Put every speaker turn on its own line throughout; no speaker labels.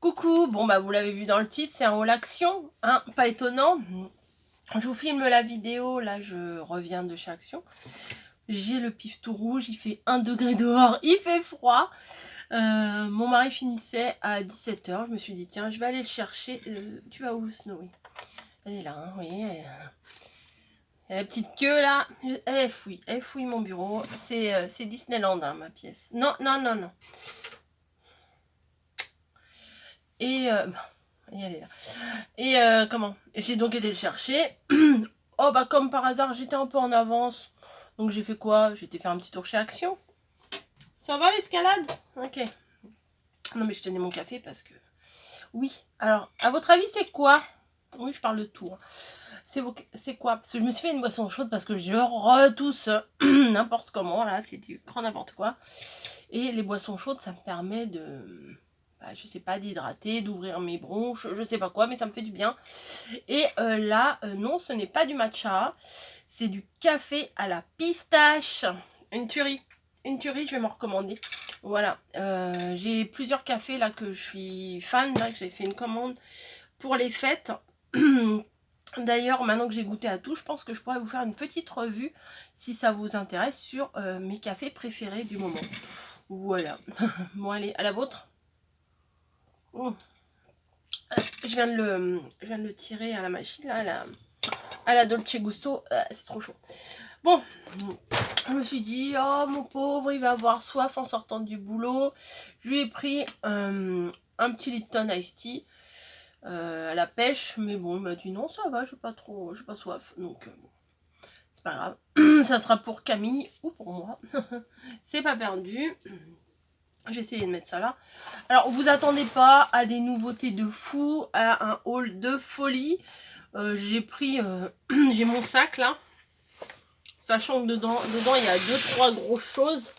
Coucou, bon bah vous l'avez vu dans le titre, c'est un haul action, hein, pas étonnant. Je vous filme la vidéo, là je reviens de chez Action. J'ai le pif tout rouge, il fait 1 degré dehors, il fait froid. Mon mari finissait à 17 h, je me suis dit tiens je vais aller le chercher. Tu vas où Snowy? Elle est là, hein, oui. Elle a la petite queue là, elle fouille mon bureau. C'est Disneyland hein, ma pièce. Non, non, non, non. Et elle est là. Et comment? J'ai donc été le chercher. Oh bah comme par hasard, j'étais un peu en avance. Donc j'ai fait quoi? J'ai été faire un petit tour chez Action. Ça va l'escalade? Ok. Non mais je tenais mon café parce que... Oui. Alors, à votre avis, c'est quoi? Oui, je parle de tout. C'est quoi? Parce que je me suis fait une boisson chaude parce que je retousse n'importe comment. Là, c'est du grand n'importe quoi. Et les boissons chaudes, ça me permet de... Bah, je sais pas, d'hydrater, d'ouvrir mes bronches, je sais pas quoi, mais ça me fait du bien. Et là, non, ce n'est pas du matcha, c'est du café à la pistache. Une tuerie, je vais m'en recommander. Voilà, j'ai plusieurs cafés là que je suis fan, là que j'ai fait une commande pour les fêtes. D'ailleurs, maintenant que j'ai goûté à tout, je pense que je pourrais vous faire une petite revue, si ça vous intéresse, sur mes cafés préférés du moment. Voilà. Bon, allez, à la vôtre. Oh. Je viens de le tirer à la machine, là, à la Dolce Gusto. C'est trop chaud. Bon, je me suis dit, oh mon pauvre, il va avoir soif en sortant du boulot. Je lui ai pris un petit Lipton Ice Tea à la pêche. Mais bon, il m'a dit non, ça va, j'ai pas soif. Donc, c'est pas grave. Ça sera pour Camille ou pour moi. C'est pas perdu. J'ai essayé de mettre ça là. Alors, vous attendez pas à des nouveautés de fou, à un haul de folie. J'ai pris, j'ai mon sac là. Sachant que dedans il y a 2-3 grosses choses.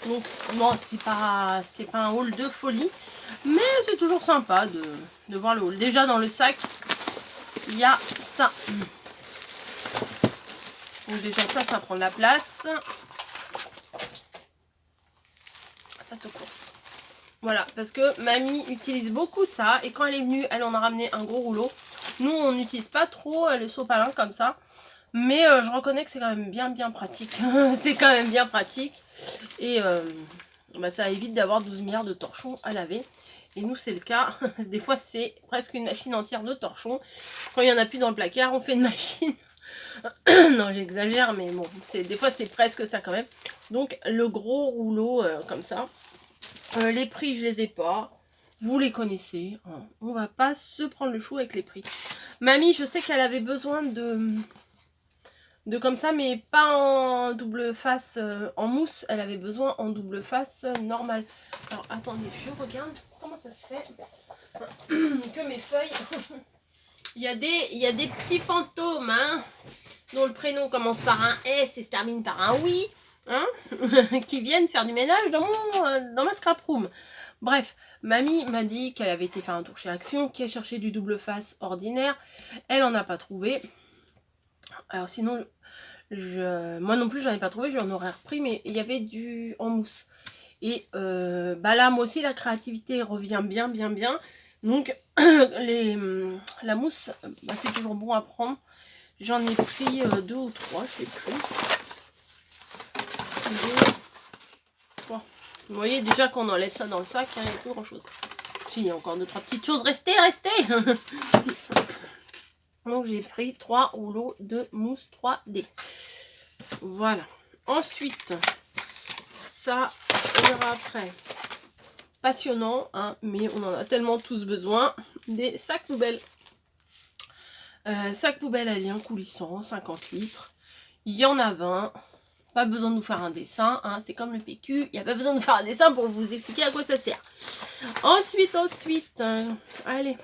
Donc, bon, c'est pas un haul de folie. Mais c'est toujours sympa de voir le haul. Déjà, dans le sac, il y a ça. Donc, déjà, ça prend de la place. Ça se course. Voilà, parce que mamie utilise beaucoup ça. Et quand elle est venue, elle en a ramené un gros rouleau. Nous, on n'utilise pas trop le sopalin comme ça. Mais je reconnais que c'est quand même bien pratique. C'est quand même bien pratique. Et bah, ça évite d'avoir 12 milliards de torchons à laver. Et nous, c'est le cas. Des fois, c'est presque une machine entière de torchons. Quand il n'y en a plus dans le placard, on fait une machine. Non, j'exagère, mais bon, des fois, c'est presque ça quand même. Donc, le gros rouleau comme ça. Les prix, je les ai pas. Vous les connaissez. Hein. On va pas se prendre le chou avec les prix. Mamie, je sais qu'elle avait besoin de comme ça, mais pas en double face en mousse. Elle avait besoin en double face normale. Alors, attendez, je regarde comment ça se fait que mes feuilles... il y a des petits fantômes, hein, dont le prénom commence par un S et se termine par un oui, hein, qui viennent faire du ménage dans ma scrap room. Bref, mamie m'a dit qu'elle avait été faire un tour chez Action, qu'elle cherchait du double face ordinaire. Elle en a pas trouvé. Alors sinon, moi non plus, j'en ai pas trouvé, j'en aurais repris, mais il y avait du en mousse. Et bah là, moi aussi, la créativité revient bien. Donc, la mousse, bah, c'est toujours bon à prendre. J'en ai pris 2 ou 3, je sais plus. Bon. Vous voyez déjà qu'on enlève ça dans le sac, il n'y a plus grand chose. Si, il y a encore 2-3 petites choses. Restez. Donc j'ai pris 3 rouleaux de mousse 3D. Voilà. Ensuite, ça, on verra après. Passionnant, hein, mais on en a tellement tous besoin. Des sacs poubelles. Sac poubelle à lien coulissant, 50 litres. Il y en a 20. Pas besoin de nous faire un dessin, hein, c'est comme le PQ. Il n'y a pas besoin de faire un dessin pour vous expliquer à quoi ça sert. Ensuite, allez.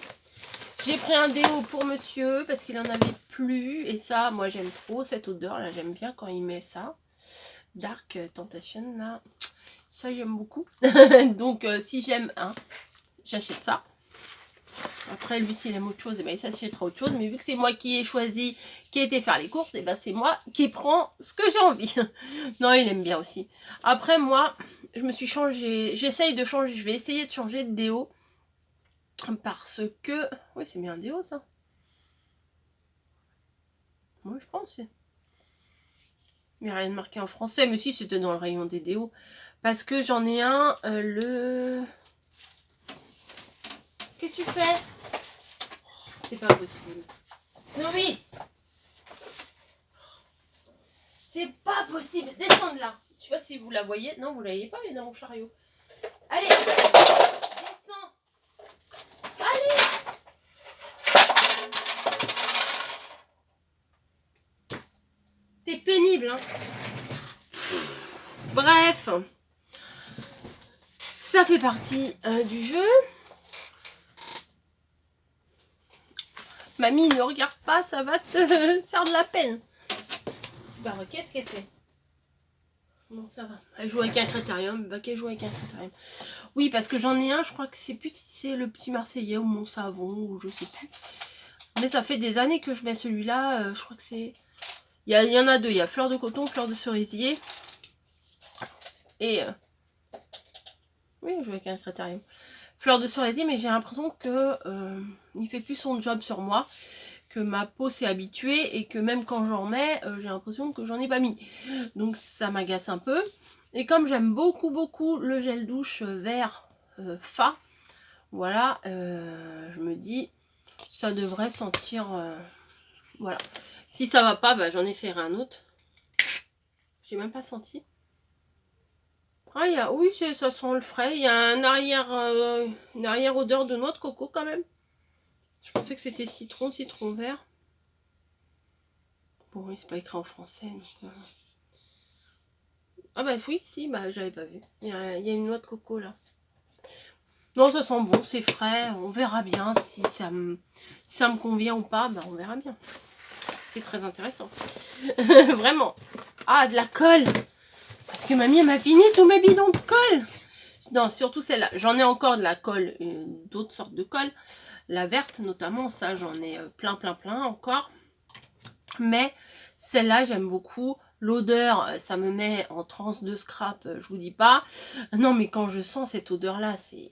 J'ai pris un déo pour monsieur parce qu'il en avait plus. Et ça, moi j'aime trop cette odeur là. J'aime bien quand il met ça. Dark Temptation là. Ça j'aime beaucoup. Donc si j'aime un, j'achète ça. Après lui s'il aime autre chose, et ben, il s'achètera autre chose. Mais vu que c'est moi qui ai choisi, qui ai été faire les courses, et ben, c'est moi qui prends ce que j'ai envie. Non, il aime bien aussi. Après moi, je me suis changé. J'essaye de changer. Je vais essayer de changer de déo. Parce que... Oui, c'est bien un déo, ça. Moi, je pense. Mais rien de marqué en français. Mais si, c'était dans le rayon des déos. Parce que j'en ai un, Qu'est-ce que tu fais? C'est pas possible. Snowy! C'est pas possible. Descends de là. Je sais pas si vous la voyez. Non, vous la voyez pas, elle est dans mon chariot. Allez! Descends! Allez! T'es pénible, hein? Bref. Ça fait partie du jeu. Mamie, ne regarde pas, ça va te faire de la peine. Bah, qu'est-ce qu'elle fait? Non, ça va. Elle joue avec un critérium. Bah, qu'elle joue avec un critérium. Oui, parce que j'en ai un, je crois que je sais plus si c'est le petit Marseillais ou mon savon, ou je sais plus. Mais ça fait des années que je mets celui-là. Je crois que c'est... Il y en a deux. Il y a fleur de coton, fleur de cerisier. Et... Oui, je joue avec un critérium. Fleur de cerisier, mais j'ai l'impression que il fait plus son job sur moi. Que ma peau s'est habituée et que même quand j'en mets, j'ai l'impression que j'en ai pas mis. Donc ça m'agace un peu. Et comme j'aime beaucoup le gel douche vert Fa, voilà, je me dis, ça devrait sentir, voilà. Si ça va pas, bah, j'en essaierai un autre. J'ai même pas senti. Ah, oui, ça sent le frais. Il y a une arrière odeur de noix de coco quand même. Je pensais que c'était citron vert. Bon, oui, c'est pas écrit en français. Donc, Ah bah oui, si, bah j'avais pas vu. Il y a une noix de coco là. Non, ça sent bon, c'est frais. On verra bien si ça me convient ou pas. Bah on verra bien. C'est très intéressant. Vraiment. Ah, de la colle. Parce que mamie, elle m'a fini tous mes bidons de colle. Non, surtout celle-là. J'en ai encore de la colle, d'autres sortes de colle. La verte notamment, ça j'en ai plein encore. Mais celle-là, j'aime beaucoup. L'odeur, ça me met en transe de scrap, je vous dis pas. Non, mais quand je sens cette odeur-là, c'est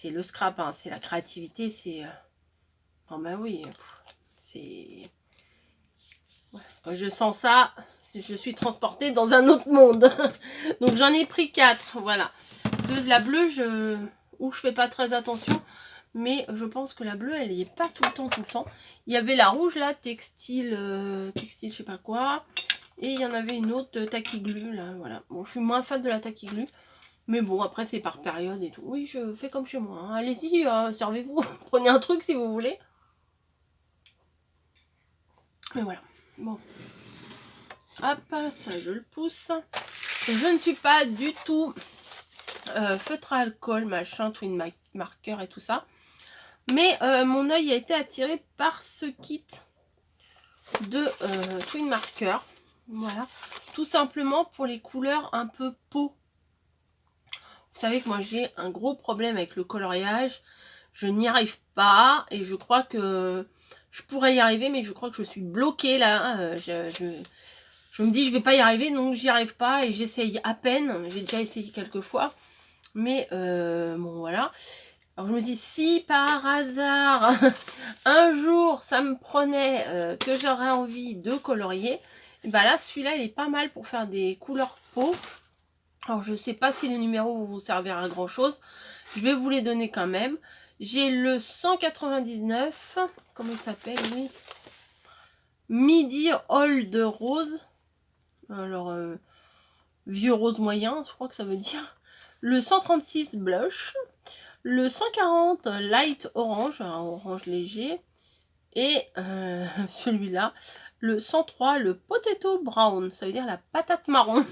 le scrap, hein, c'est la créativité, c'est... Oh bah oui, c'est... Ouais. Quand je sens ça, je suis transportée dans un autre monde. Donc j'en ai pris 4, voilà. La bleue, je fais pas très attention. Mais je pense que la bleue, elle n'y est pas tout le temps. Il y avait la rouge là, textile, je sais pas quoi. Et il y en avait une autre, Taquiglu, là, voilà. Bon, je suis moins fan de la Taquiglu. Mais bon, après, c'est par période et tout. Oui, je fais comme chez moi. Hein. Allez-y, servez-vous. Prenez un truc si vous voulez. Mais voilà. Bon. Hop, ça, je le pousse. Je ne suis pas du tout feutre à alcool, machin, twin marker et tout ça. Mais mon œil a été attiré par ce kit de Twin Marker. Voilà. Tout simplement pour les couleurs un peu peau. Vous savez que moi j'ai un gros problème avec le coloriage. Je n'y arrive pas. Et je crois que je pourrais y arriver. Mais je crois que je suis bloquée là. Je me dis je vais pas y arriver. Donc j'y arrive pas. Et j'essaye à peine. J'ai déjà essayé quelques fois. Mais bon voilà. Alors je me dis, si par hasard, un jour, ça me prenait que j'aurais envie de colorier, et ben là, celui-là, il est pas mal pour faire des couleurs peau. Alors je sais pas si les numéros vont vous servir à grand chose. Je vais vous les donner quand même. J'ai le 199, comment il s'appelle, lui? Midi Old Rose. Alors, vieux rose moyen, je crois que ça veut dire. Le 136 Blush. Le 140 Light Orange, un orange léger. Et celui-là, le 103, le Potato Brown. Ça veut dire la patate marron.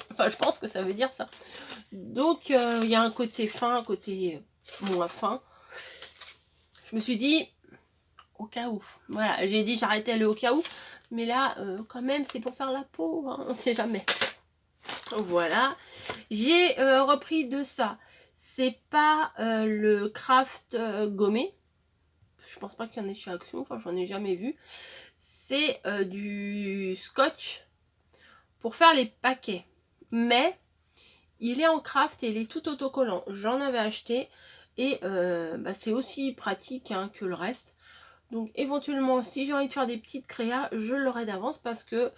Enfin, je pense que ça veut dire ça. Donc, il y a un côté fin, un côté moins fin. Je me suis dit, au cas où. Voilà, j'ai dit j'arrêtais le au cas où. Mais là, quand même, c'est pour faire la peau. Hein, on ne sait jamais. Voilà. J'ai repris de ça. C'est pas le craft gommé. Je pense pas qu'il y en ait chez Action. Enfin, j'en ai jamais vu. C'est du scotch pour faire les paquets. Mais il est en craft et il est tout autocollant. J'en avais acheté. Et bah, c'est aussi pratique hein, que le reste. Donc éventuellement, si j'ai envie de faire des petites créas, je l'aurai d'avance parce que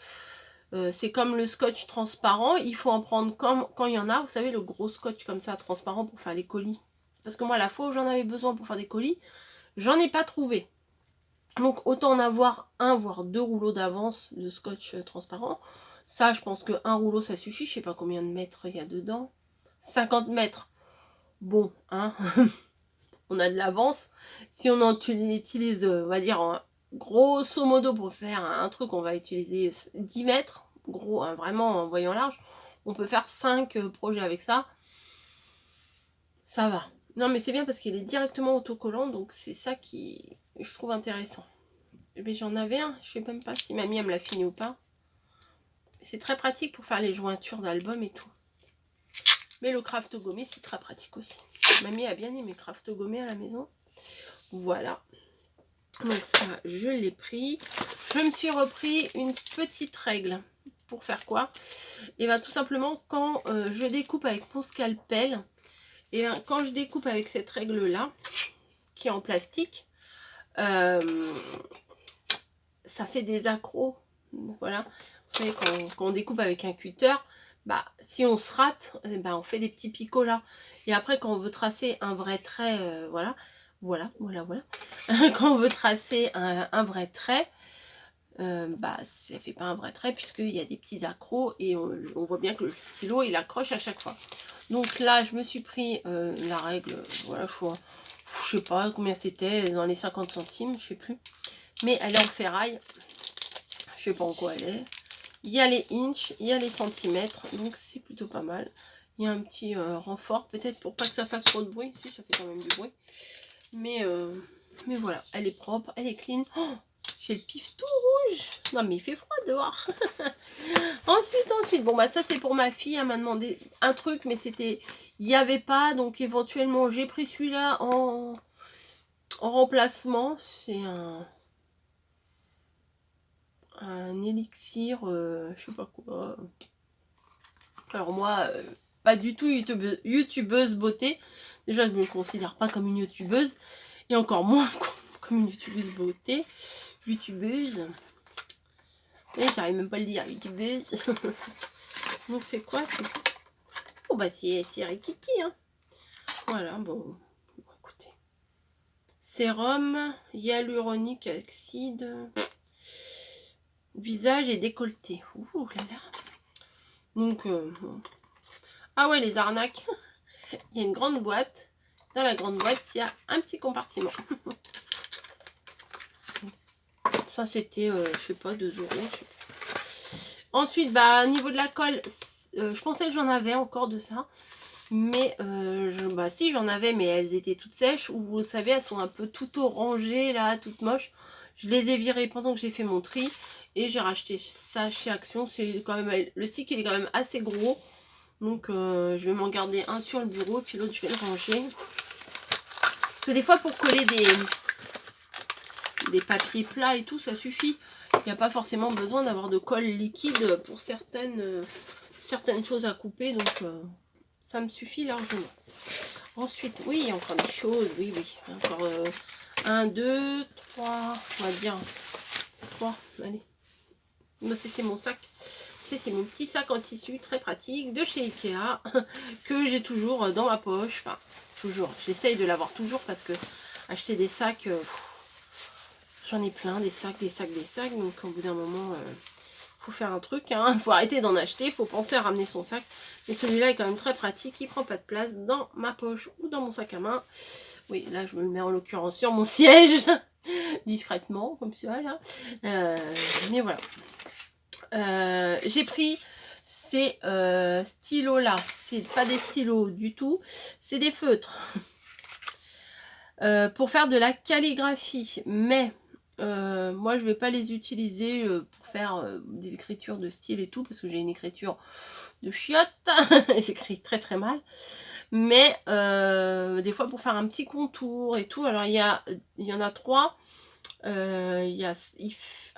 c'est comme le scotch transparent. Il faut en prendre comme quand il y en a. Vous savez, le gros scotch comme ça, transparent pour faire les colis. Parce que moi, la fois où j'en avais besoin pour faire des colis, j'en ai pas trouvé. Donc autant en avoir un, voire 2 rouleaux d'avance de scotch transparent. Ça, je pense qu'un rouleau, ça suffit. Je sais pas combien de mètres il y a dedans. 50 mètres. Bon, hein. On a de l'avance. Si on en utilise, on va dire, grosso modo, pour faire un truc, on va utiliser 10 mètres. Gros, hein, vraiment en voyant large. On peut faire 5 projets avec ça. Ça va. Non, mais c'est bien parce qu'il est directement autocollant. Donc, c'est ça qui, je trouve intéressant. Mais j'en avais un. Je sais même pas si mamie me l'a fini ou pas. C'est très pratique pour faire les jointures d'albums et tout. Mais le craft gommé, c'est très pratique aussi. Mamie a bien aimé craft gommé à la maison. Voilà. Donc ça, je l'ai pris. Je me suis repris une petite règle. Pour faire quoi? Et bien tout simplement, quand je découpe avec mon scalpel, et bien, quand je découpe avec cette règle-là, qui est en plastique, ça fait des accros. Voilà. Vous savez, quand on découpe avec un cutter, bah, si on se rate, bah, on fait des petits picots là. Et après, quand on veut tracer un vrai trait, voilà. Quand on veut tracer un vrai trait, bah, ça fait pas un vrai trait puisqu'il y a des petits accros et on voit bien que le stylo, il accroche à chaque fois. Donc là, je me suis pris la règle, voilà, je sais pas combien c'était, dans les 50 centimes, je sais plus. Mais elle est en ferraille. Je sais pas en quoi elle est. Il y a les inches, il y a les centimètres, donc c'est plutôt pas mal. Il y a un petit renfort, peut-être pour pas que ça fasse trop de bruit. Si, ça fait quand même du bruit. Mais voilà, elle est propre, elle est clean. Oh, j'ai le pif tout rouge. Non, mais il fait froid dehors. Ensuite, bon, bah ça c'est pour ma fille. Elle m'a demandé un truc, mais c'était... Il n'y avait pas, donc éventuellement, j'ai pris celui-là en remplacement. C'est un élixir, je sais pas quoi. Alors moi, pas du tout youtubeuse beauté. Déjà, je ne me considère pas comme une youtubeuse. Et encore moins comme une youtubeuse beauté. Youtubeuse. Et j'arrive même pas à le dire, youtubeuse. Donc c'est quoi? Oh bah c'est Rikiki, hein. Voilà, bon, écoutez. Sérum hyaluronique acide. Visage et décolleté. Ouh là là. Donc, bon. Ah ouais, les arnaques. Il y a une grande boîte. Dans la grande boîte, il y a un petit compartiment. Ça, c'était, je sais pas, 2 €. Ensuite, bah, au niveau de la colle, je pensais que j'en avais encore de ça. Mais, bah, si, j'en avais, mais elles étaient toutes sèches. Ou vous savez, elles sont un peu toutes orangées, là, toutes moches. Je les ai virées pendant que j'ai fait mon tri. Et j'ai racheté ça chez Action. C'est quand même, le stick, il est quand même assez gros. Donc, je vais m'en garder un sur le bureau. Puis l'autre, je vais le ranger. Parce que des fois, pour coller des papiers plats et tout, ça suffit. Il n'y a pas forcément besoin d'avoir de colle liquide pour certaines choses à couper. Donc, ça me suffit largement. Ensuite, oui, il y a encore des choses. Oui. Encore 1, 2, 3. On va dire 3. Allez. C'est mon sac. C'est mon petit sac en tissu très pratique de chez Ikea que j'ai toujours dans ma poche. Enfin, toujours. J'essaye de l'avoir toujours parce que acheter des sacs, j'en ai plein, des sacs. Donc au bout d'un moment, faut faire un truc. Hein. Faut arrêter d'en acheter. Faut penser à ramener son sac. Mais celui-là est quand même très pratique. Il prend pas de place dans ma poche ou dans mon sac à main. Oui, là je me le mets en l'occurrence sur mon siège. Discrètement, comme ça là. Mais voilà. J'ai pris ces stylos là, c'est pas des stylos du tout, c'est des feutres pour faire de la calligraphie, mais moi je vais pas les utiliser pour faire des écritures de style et tout, parce que j'ai une écriture de chiotte. J'écris très très mal, mais des fois pour faire un petit contour et tout. Alors il y en a 3.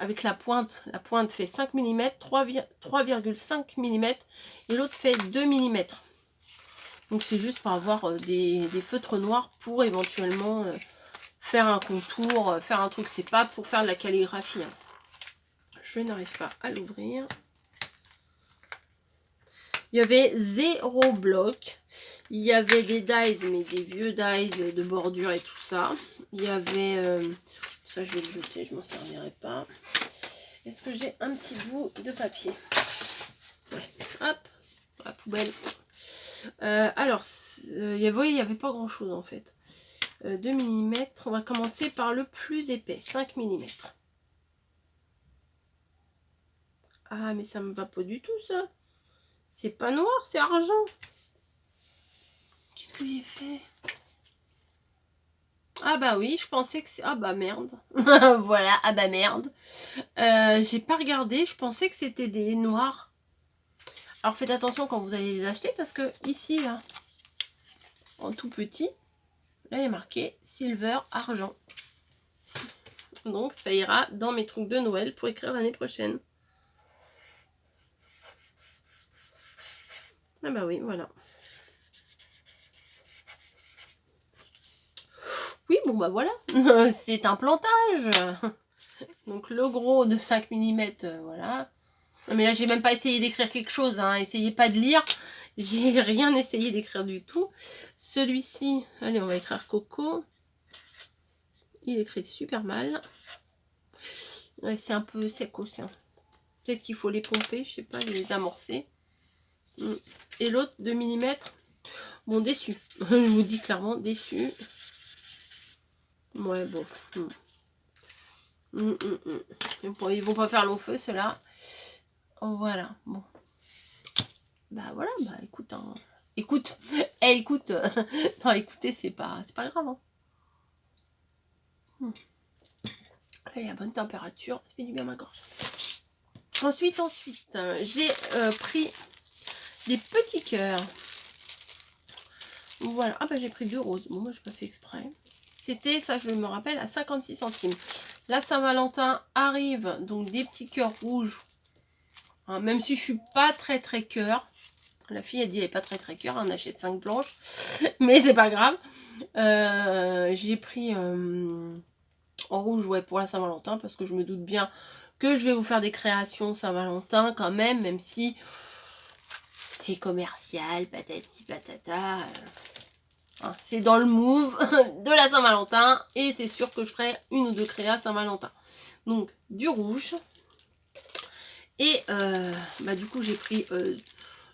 Avec la pointe fait 5 mm, 3,5 mm et l'autre fait 2 mm. Donc c'est juste pour avoir des feutres noirs pour éventuellement faire un contour, faire un truc. C'est pas pour faire de la calligraphie. Hein. Je n'arrive pas à l'ouvrir. Il y avait 0 bloc. Il y avait des dies, mais des vieux dies de bordure et tout ça. Il y avait... ça, je vais le jeter, je m'en servirai pas. Est-ce que j'ai un petit bout de papier? Ouais, hop, la poubelle. Alors, il y avait pas grand-chose en fait. 2 mm. On va commencer par le plus épais, 5 mm. Ah, mais ça me va pas du tout, ça. C'est pas noir, c'est argent. Qu'est-ce que j'ai fait? Ah bah oui, je pensais que c'est... Ah bah merde. Voilà, ah bah merde. J'ai pas regardé, je pensais que c'était des noirs. Alors faites attention quand vous allez les acheter parce que ici, là, en tout petit, là il y a marqué Silver Argent. Donc ça ira dans mes trucs de Noël pour écrire l'année prochaine. Ah bah oui, voilà. Oui, bon bah voilà, c'est un plantage. Donc le gros de 5 mm, voilà. Mais là, j'ai même pas essayé d'écrire quelque chose, hein. Essayez pas de lire. J'ai rien essayé d'écrire du tout. Celui-ci, allez, on va écrire Coco. Il écrit super mal. Ouais, c'est un peu sec aussi. Hein. Peut-être qu'il faut les pomper, je sais pas, les amorcer. Et l'autre, 2 mm. Bon, déçu. Je vous dis clairement, déçu. Ouais, bon. Ils vont pas faire long feu, ceux-là. Voilà, bon. Bah voilà, bah écoute, hein. Écoute, écoute. Non, écoutez, c'est pas grave. Hein. Là, il y a bonne température, ça fait du bien à ma gorge. Ensuite, j'ai pris des petits cœurs. Voilà, ah bah j'ai pris 2 roses. Bon, moi, j'ai pas fait exprès. C'était, ça je me rappelle, à 56 centimes. La Saint-Valentin arrive, donc des petits cœurs rouges. Hein, même si je suis pas très cœur. La fille a dit elle est pas très cœur, on achète 5 blanches. Mais c'est pas grave. J'ai pris en rouge, ouais, pour la Saint-Valentin, parce que je me doute bien que je vais vous faire des créations Saint-Valentin quand même si c'est commercial, patati patata. Hein, c'est dans le move de la Saint-Valentin et c'est sûr que je ferai 1 ou 2 créas Saint-Valentin. Donc du rouge. Et bah, du coup j'ai pris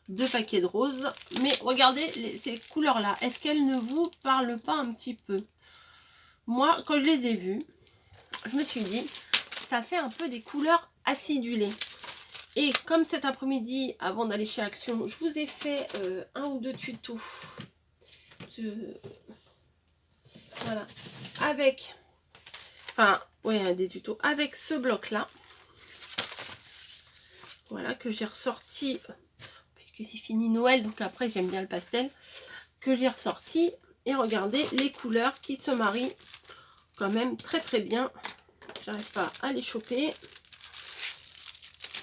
2 paquets de roses. Mais regardez ces couleurs-là. Est-ce qu'elles ne vous parlent pas un petit peu? Moi, quand je les ai vues, je me suis dit, ça fait un peu des couleurs acidulées. Et comme cet après-midi, avant d'aller chez Action, je vous ai fait 1 ou 2 tutos. Voilà. Avec, enfin, ouais, des tutos avec ce bloc-là. Voilà, que j'ai ressorti, puisque c'est fini Noël, donc après j'aime bien le pastel, que j'ai ressorti. Et regardez les couleurs qui se marient quand même très bien. J'arrive pas à les choper.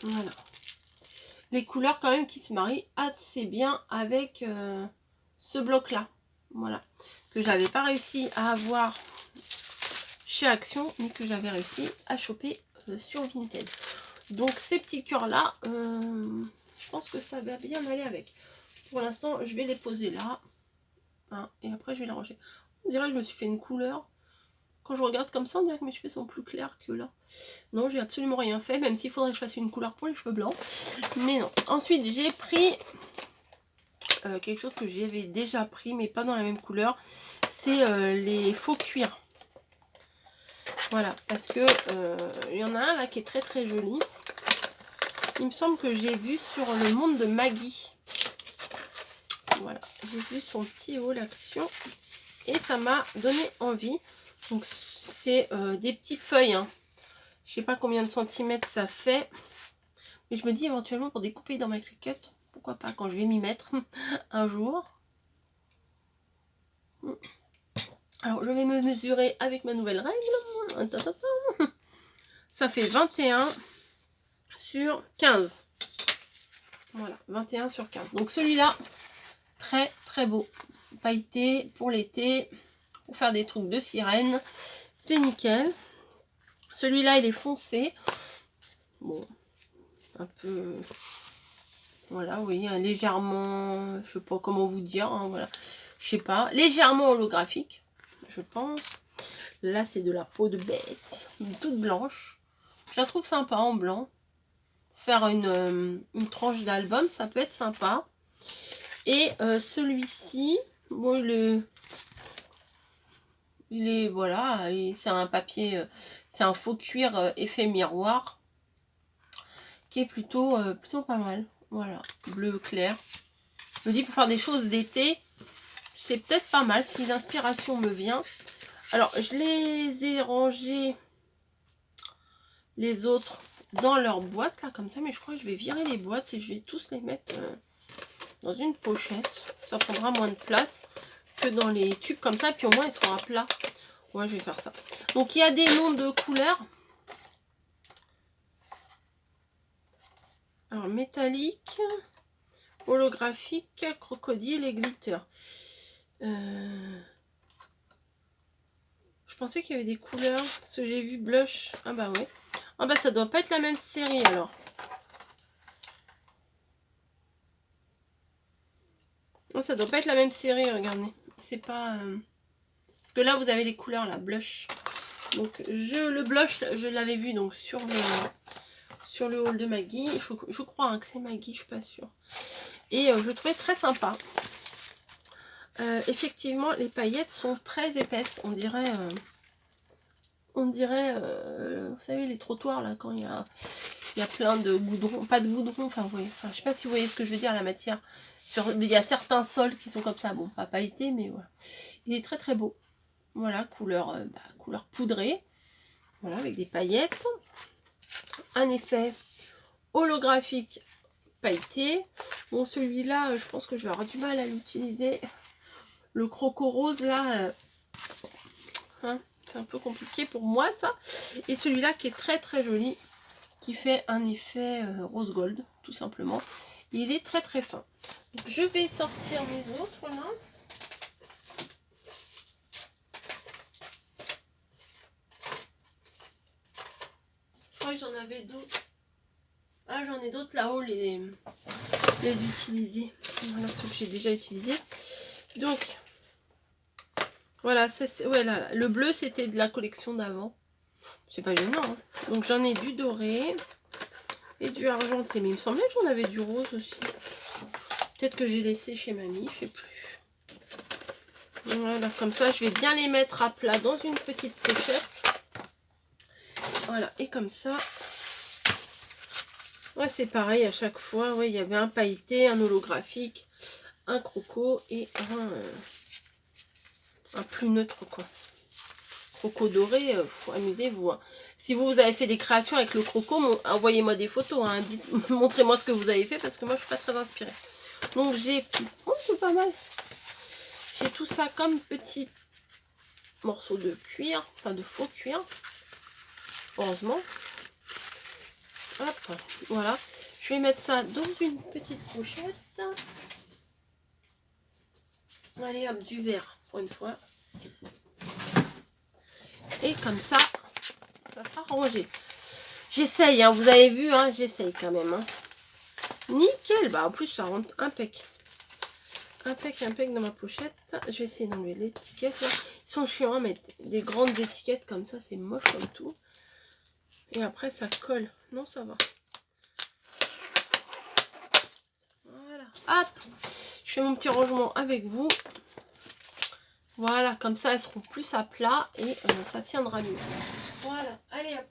Voilà. Les couleurs quand même qui se marient assez bien avec ce bloc-là. Voilà. Que j'avais pas réussi à avoir chez Action, mais que j'avais réussi à choper sur Vinted. Donc ces petits cœurs là, je pense que ça va bien aller avec. Pour l'instant, je vais les poser là. Hein, et après, je vais les ranger. On dirait que je me suis fait une couleur. Quand je regarde comme ça, on dirait que mes cheveux sont plus clairs que là. Non, j'ai absolument rien fait, même s'il faudrait que je fasse une couleur pour les cheveux blancs. Mais non. Ensuite, j'ai pris quelque chose que j'avais déjà pris, mais pas dans la même couleur. C'est les faux cuirs. Voilà, parce que il y en a un là qui est très joli. Il me semble que j'ai vu sur le monde de Maggie. Voilà, j'ai vu son petit haut l'action et ça m'a donné envie. Donc c'est des petites feuilles. Hein. Je sais pas combien de centimètres ça fait, mais je me dis éventuellement pour découper dans ma Cricut, pourquoi pas quand je vais m'y mettre un jour. Alors je vais me mesurer avec ma nouvelle règle. Ça fait 21 sur 15. Voilà, 21 sur 15. Donc celui-là, très beau. Pailleté pour l'été, pour faire des trucs de sirène. C'est nickel. Celui-là, il est foncé. Bon, un peu... Voilà, oui, légèrement... Je sais pas comment vous dire, hein, voilà. Je sais pas. Légèrement holographique, je pense. Là, c'est de la peau de bête. Toute blanche. Je la trouve sympa en blanc. Faire une tranche d'album, ça peut être sympa. Et celui-ci, bon, il est voilà, c'est un papier, c'est un faux cuir effet miroir qui est plutôt pas mal. Voilà, bleu clair. Je me dis pour faire des choses d'été, c'est peut-être pas mal si l'inspiration me vient. Alors, je les ai rangés les autres dans leur boîte là comme ça, mais je crois que je vais virer les boîtes et je vais tous les mettre dans une pochette. Ça prendra moins de place que dans les tubes comme ça, puis au moins ils seront à plat. Ouais, je vais faire ça. Donc il y a des noms de couleurs. Alors métallique, holographique, crocodile et glitter. Je pensais qu'il y avait des couleurs, parce que j'ai vu blush. Ah bah ouais. Ah bah ça doit pas être la même série alors. Non, ça doit pas être la même série, regardez. C'est pas... Parce que là, vous avez les couleurs, là, blush. Donc, le blush, je l'avais vu donc sur le haul de Maggie. Je crois hein, que c'est Maggie, je suis pas sûre. Et je le trouvais très sympa. Effectivement, les paillettes sont très épaisses. On dirait, vous savez, les trottoirs, là, quand il y a plein de goudron. Pas de goudron, enfin, oui. Enfin, je sais pas si vous voyez ce que je veux dire, la matière. Il y a certains sols qui sont comme ça. Bon, pas pailletés, mais voilà. Il est très très beau. Voilà, couleur poudrée. Voilà, avec des paillettes. Un effet holographique pailleté. Bon, celui-là, je pense que je vais avoir du mal à l'utiliser. Le croco rose, là, hein, c'est un peu compliqué pour moi, ça. Et celui-là qui est très très joli, qui fait un effet rose gold, tout simplement. Il est très très fin. Donc, je vais sortir mes autres, là. Je crois que j'en avais d'autres. Ah, j'en ai d'autres là-haut, les utiliser. Voilà ceux que j'ai déjà utilisés. Donc, voilà, ouais, là, le bleu, c'était de la collection d'avant. C'est pas gênant. Hein. Donc, j'en ai du doré et du argenté. Mais il me semblait que j'en avais du rose aussi. Peut-être que j'ai laissé chez mamie, je sais plus. Voilà, comme ça, je vais bien les mettre à plat dans une petite pochette. Voilà, et comme ça... Ouais, c'est pareil à chaque fois. Ouais, il y avait un pailleté, un holographique, un croco et un plus neutre, quoi. Croco doré, amusez-vous. Hein. Si vous avez fait des créations avec le croco, envoyez-moi des photos. Hein. Montrez-moi ce que vous avez fait parce que moi, je suis pas très inspirée. Donc, j'ai... Oh, c'est pas mal. J'ai tout ça comme petit morceau de cuir, enfin de faux cuir. Heureusement. Hop, voilà. Je vais mettre ça dans une petite pochette. Allez, hop, du vert pour une fois. Et comme ça, ça sera rangé. J'essaye, hein, vous avez vu, hein, j'essaye quand même. Hein. Nickel, bah en plus ça rentre impec. Impec dans ma pochette. Je vais essayer d'enlever l'étiquette. Ils sont chiants à mettre des grandes étiquettes comme ça, c'est moche comme tout. Et après ça colle. Non, ça va. Voilà. Hop, je fais mon petit rangement avec vous. Voilà, comme ça elles seront plus à plat et ça tiendra mieux. Voilà, allez hop.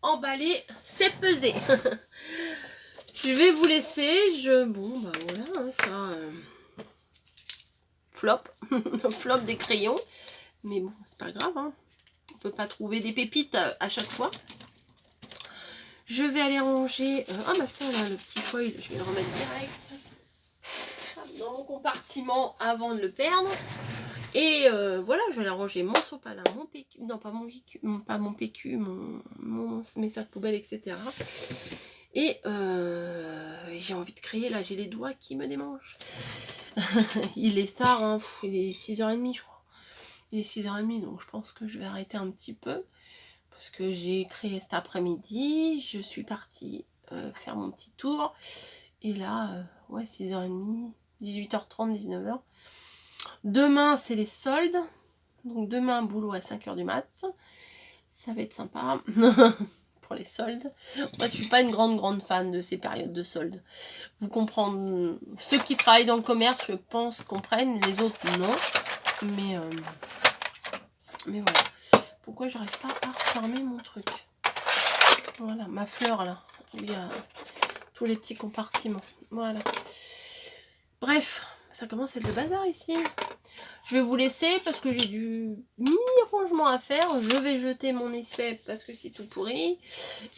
Emballé, c'est pesé. Je vais vous laisser. Bon, bah voilà, hein, ça... flop. Flop des crayons. Mais bon, c'est pas grave. Hein. On peut pas trouver des pépites à chaque fois. Je vais aller ranger... ah bah ça, là, le petit foil, je vais le remettre direct dans mon compartiment avant de le perdre. Et voilà, je vais aller ranger mon sopalin, mon PQ, non pas mon PQ, pas mon PQ, mes sacs poubelles, etc. Et j'ai envie de crier, là, j'ai les doigts qui me démangent. Il est tard, hein, il est 6h30, je crois. Il est 6h30, donc je pense que je vais arrêter un petit peu. Parce que j'ai créé cet après-midi, je suis partie faire mon petit tour. Et là, ouais, 6h30, 18h30, 19h. Demain, c'est les soldes. Donc demain, boulot à 5h du mat. Ça va être sympa. Pour les soldes. Moi, je suis pas une grande fan de ces périodes de soldes. Vous comprenez, ceux qui travaillent dans le commerce, je pense, comprennent, les autres non. Mais voilà. Pourquoi j'arrive pas à refermer mon truc? Voilà, ma fleur là. Il y a tous les petits compartiments. Voilà. Bref, ça commence à être le bazar ici. Je vais vous laisser parce que j'ai du mini rangement à faire. Je vais jeter mon essai parce que c'est tout pourri.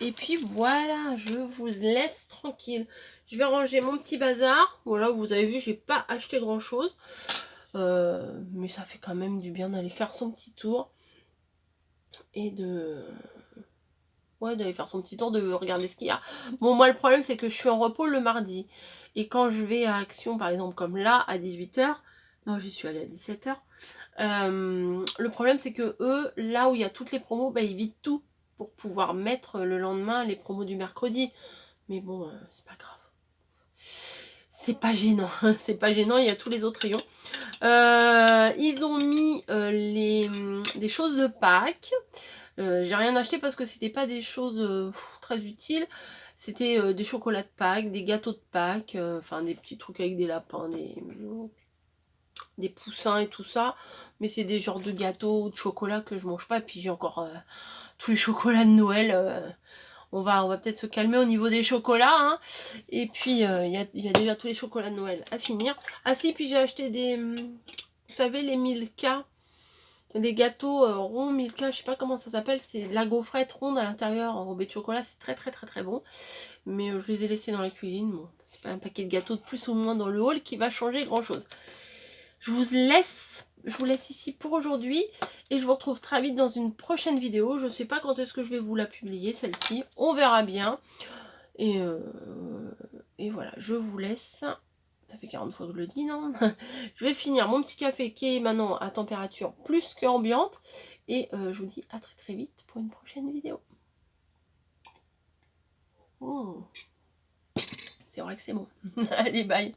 Et puis voilà, je vous laisse tranquille. Je vais ranger mon petit bazar. Voilà, vous avez vu, j'ai pas acheté grand chose. Mais ça fait quand même du bien d'aller faire son petit tour. Et de... Ouais, d'aller faire son petit tour, de regarder ce qu'il y a. Bon, moi, le problème, c'est que je suis en repos le mardi. Et quand je vais à Action, par exemple, comme là, à 18h, non, j'y suis allée à 17h, le problème, c'est que eux, là où il y a toutes les promos, bah, ils vident tout pour pouvoir mettre le lendemain les promos du mercredi. Mais bon, c'est pas grave. C'est pas gênant. C'est pas gênant, il y a tous les autres rayons. Ils ont mis des choses de Pâques. J'ai rien acheté parce que c'était pas des choses très utiles. C'était des chocolats de Pâques, des gâteaux de Pâques, enfin des petits trucs avec des lapins, des poussins et tout ça. Mais c'est des genres de gâteaux ou de chocolat que je mange pas. Et puis j'ai encore tous les chocolats de Noël. On va peut-être se calmer au niveau des chocolats. Hein. Et puis il y a déjà tous les chocolats de Noël à finir. Ah si, puis j'ai acheté vous savez, les Milka. Des gâteaux ronds Milka, je sais pas comment ça s'appelle, c'est de la gaufrette ronde à l'intérieur enrobée de chocolat, c'est très bon. Mais je les ai laissés dans la cuisine, bon, c'est pas un paquet de gâteaux de plus ou moins dans le hall qui va changer grand chose. Je vous laisse ici pour aujourd'hui et je vous retrouve très vite dans une prochaine vidéo. Je sais pas quand est-ce que je vais vous la publier, celle-ci, on verra bien. Et voilà, je vous laisse. Ça fait 40 fois que je le dis, non? Je vais finir mon petit café qui est maintenant à température plus qu'ambiante. Et je vous dis à très vite pour une prochaine vidéo. Oh. C'est vrai que c'est bon. Allez, bye.